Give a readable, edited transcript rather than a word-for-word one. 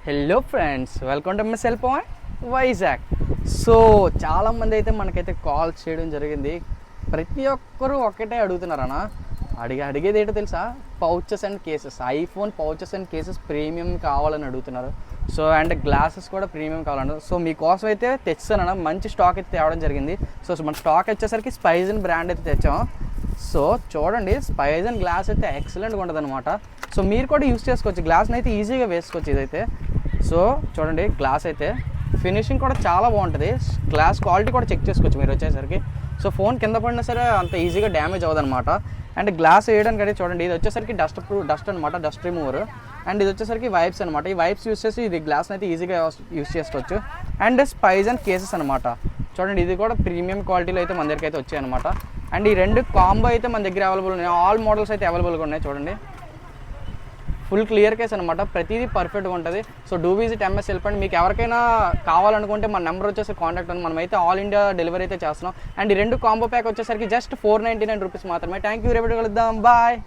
Hello friends, welcome to my cell point Vizag. So చాలామంది అయితే మనకైతే కాల్ చేయడం జరిగింది. ప్రతి ఒక్కరూ ఒకటే అడుగుతున్నారన్నా. అడిగేది ఏంటో తెలుసా? Pouches and cases, iPhone pouches and cases premium కావాలని అడుగుతున్నారు. సో అండ్ గ్లాసెస్ కూడా ప్రీమియం కావాలన్నారు. సో మీకోసం అయితే తెచ్చానన్నా, మంచి స్టాక్ అయితే తేవడం జరిగింది. సో మన స్టాక్ వచ్చేసరికి స్పైజన్ బ్రాండ్ అయితే తెచ్చాం. సో చూడండి, స్పైజన్ గ్లాస్ అయితే ఎక్సలెంట్గా ఉంటుంది అనమాట. సో మీరు కూడా యూస్ చేసుకోవచ్చు, గ్లాస్ని అయితే ఈజీగా వేసుకోవచ్చు ఇదైతే. సో చూడండి, గ్లాస్ అయితే ఫినిషింగ్ కూడా చాలా బాగుంటుంది. గ్లాస్ క్వాలిటీ కూడా చెక్ చేసుకోవచ్చు మీరు వచ్చేసరికి. సో ఫోన్ కింద పడినా సరే అంత ఈజీగా డ్యామేజ్ అవ్వదన్నమాట. అండ్ గ్లాస్ వేయడానికి అయితే చూడండి, ఇది వచ్చేసరికి డస్ట్ అనమాట, డస్ట్ రిమూవర్. అండ్ ఇది వచ్చేసరికి వైప్స్ అనమాట. ఈ వైప్స్ యూస్ చేసి ఇది గ్లాస్ని అయితే ఈజీగా యూస్ చేసుకోవచ్చు. అండ్ స్పైజన్ కేసెస్ అనమాట. చూడండి, ఇది కూడా ప్రీమియం క్వాలిటీలో అయితే మన దగ్గరికి అయితే వచ్చాయి అనమాట. అండ్ ఈ రెండు కాంబో అయితే మన దగ్గర అవైలబుల్ ఉన్నాయి. ఆల్ మోడల్స్ అయితే అవైలబుల్గా ఉన్నాయి. చూడండి, ఫుల్ క్లియర్ కేస్ అనమాట, ప్రతిదీ పర్ఫెక్ట్గా ఉంటుంది. So do visit MS help. మీకు ఎవరికైనా కావాలనుకుంటే మన నెంబర్ వచ్చేసి కాంటాక్ట్ ఉంది. మనమైతే ఆల్ ఇండియా డెలివరీ అయితే చేస్తున్నాం. అండ్ ఈ రెండు కాంబో ప్యాక్ వచ్చేసరికి జస్ట్ 499 రూపీస్ మాత్రమే. థ్యాంక్ యూ, రేపు కలుద్దాం, బాయ్.